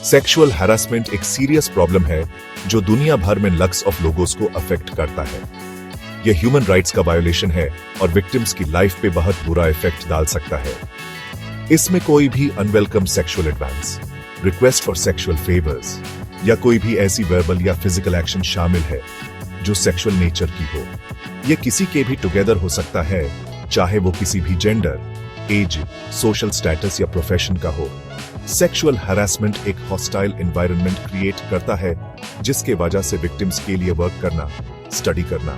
Sexual harassment एक serious problem है जो दुनिया भर में लख्स ऑफ लोगों को अफेक्ट करता है। यह ह्यूमन राइट्स का वायोलेशन है और विक्टिम्स की लाइफ पे बहुत बुरा इफेक्ट डाल सकता है। इसमें कोई भी unwelcome sexual advance, request for sexual favours या कोई भी ऐसी वर्बल या फिजिकल एक्शन शामिल है जो सेक्सुअल नेचर की हो। यह किसी के भी टुगेदर हो सकता है, चाहे वो किसी भी जेंडर, एज, सोशल स्टेटस या प्रोफेशन का हो। सेक्सुअल हैरेसमेंट एक हॉस्टाइल एनवायरनमेंट क्रिएट करता है जिसके वजह से विक्टिम्स के लिए वर्क करना, स्टडी करना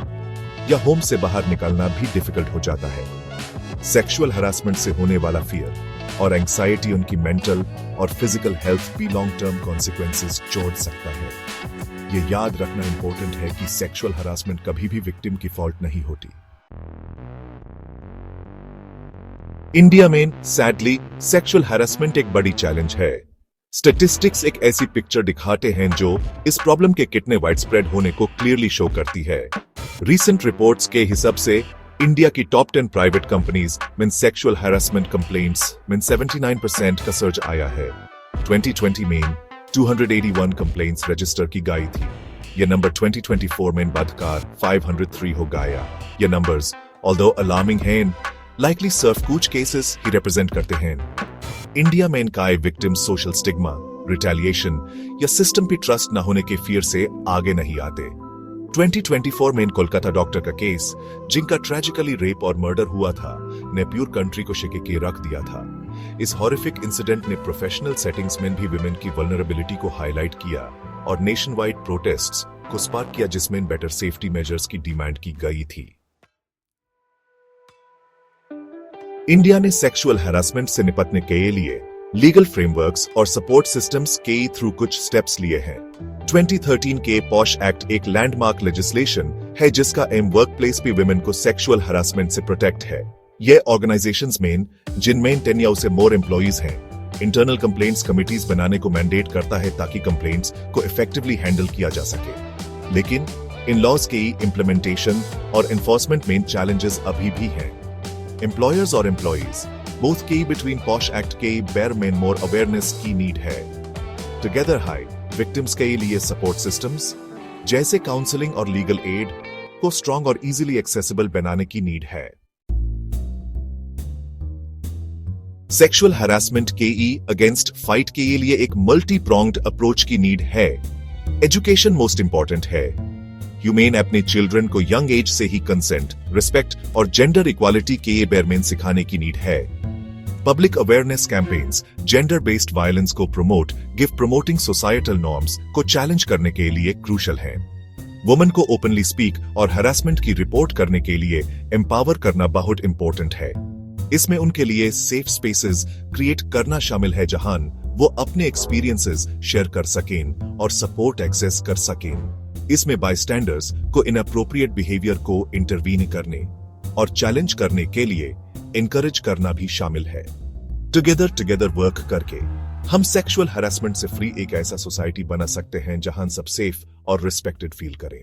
या होम से बाहर निकलना भी डिफिकल्ट हो जाता है। सेक्सुअल हैरेसमेंट से होने वाला फियर और एंग्जाइटी उनकी मेंटल और फिजिकल हेल्थ भी लॉन्ग टर्म कॉन्सिक्वेंसेस छोड़ सकता है। ये याद रखना इंपॉर्टेंट है कि सेक्सुअल हैरेसमेंट कभी भी विक्टिम की फॉल्ट नहीं होती। इंडिया में सैडली सेक्सुअल हैरेसमेंट एक बड़ी चैलेंज है। स्टैटिस्टिक्स एक ऐसी पिक्चर दिखाते हैं जो इस प्रॉब्लम के कितने वाइडस्प्रेड होने को क्लियरली शो करती है। रीसेंट रिपोर्ट्स के हिसाब से इंडिया की टॉप 10 प्राइवेट कंपनीज में सेक्सुअल हैरेसमेंट कंप्लेंट्स में 79% का सर्ज आया है। 2020 में 281 कंप्लेंट्स रजिस्टर की गई थी। यह नंबर 2024 में बढ़कर 503 हो गया। ये नंबर्स ऑल्दो अलार्मिंग हैं, लाइकली सिर्फ कुछ केसेस ही रिप्रेजेंट करते हैं। इंडिया में इनकाए विक्टिम्स सोशल स्टिग्मा, रिटेलिएशन या सिस्टम पे ट्रस्ट न होने के फियर से आगे नहीं आते। 2024 में कोलकाता डॉक्टर का केस, जिनका ट्रेजिकली रेप और मर्डर हुआ था, ने प्योर कंट्री को शेके के रख दिया था। इस हॉरिफिक इंसिडेंट ने प्रोफेशनल सेटिंग्स में भी विमेन की वल्नरेबिलिटी को हाईलाइट किया और नेशन वाइड प्रोटेस्ट्स को स्पार्क किया, जिसमें बेटर सेफ्टी मेजर्स की डिमांड की गई थी। इंडिया ने सेक्सुअल हैरेसमेंट से निपटने के लिए लीगल फ्रेमवर्क्स और सपोर्ट सिस्टम्स के थ्रू कुछ स्टेप्स लिए हैं। 2013 के पॉश एक्ट एक लैंडमार्क लेजिस्लेशन है जिसका एम वर्कप्लेस पे विमेन को सेक्सुअल हैरेसमेंट से प्रोटेक्ट है। यह ऑर्गेनाइजेशंस में जिनमें 10 या उससे मोर एम्प्लॉइज हैं, इंटरनल कंप्लेंट्स कमिटीज बनाने को मैंडेट करता है ताकि कंप्लेंट्स को इफेक्टिवली हैंडल किया जा सके। लेकिन इन लॉज की इम्प्लीमेंटेशन और एनफोर्समेंट में चैलेंजेस अभी भी हैं। एम्प्लॉयर्स और एम्प्लॉइज बोथ के बिटवीन पॉश एक्ट के बेर में मोर अवेयरनेस की नीड है। टुगेदर हाई विक्टिम्स के लिए सपोर्ट सिस्टम्स जैसे काउंसलिंग और लीगल एड को स्ट्रॉन्ग और इजीली एक्सेसिबल बनाने की नीड है। सेक्सुअल हैरेसमेंट के अगेंस्ट फाइट के लिए एक मल्टी प्रोंग्ड अप्रोच की नीड है। एजुकेशन मोस्ट इंपॉर्टेंट है। ह्यूमेन अपने चिल्ड्रन को यंग एज से ही कंसेंट, रिस्पेक्ट और जेंडर इक्वालिटी के बेर में सिखाने की नीड है। Public awareness campaigns gender based violence को प्रमोटिंग सोसाइटल नॉर्म्स को चैलेंज करने के लिए क्रूशल हैं। वुमेन को ओपनली स्पीक और हैरेसमेंट की रिपोर्ट करने के लिए एम्पावर करना बहुत इंपॉर्टेंट है। इसमें उनके लिए सेफ स्पेसेस क्रिएट करना शामिल है जहां वो अपने एक्सपीरियंसेस शेयर कर सकें और सपोर्ट एक्सेस कर सकें। इसमें बायस्टैंडर्स को इनअप्रोप्रिएट बिहेवियर को इंटरवीन करने और चैलेंज करने के लिए एनकरेज करना भी शामिल है। टुगेदर वर्क करके हम सेक्सुअल हैरेसमेंट से फ्री एक ऐसा सोसाइटी बना सकते हैं जहां सब सेफ और रिस्पेक्टेड फील करें।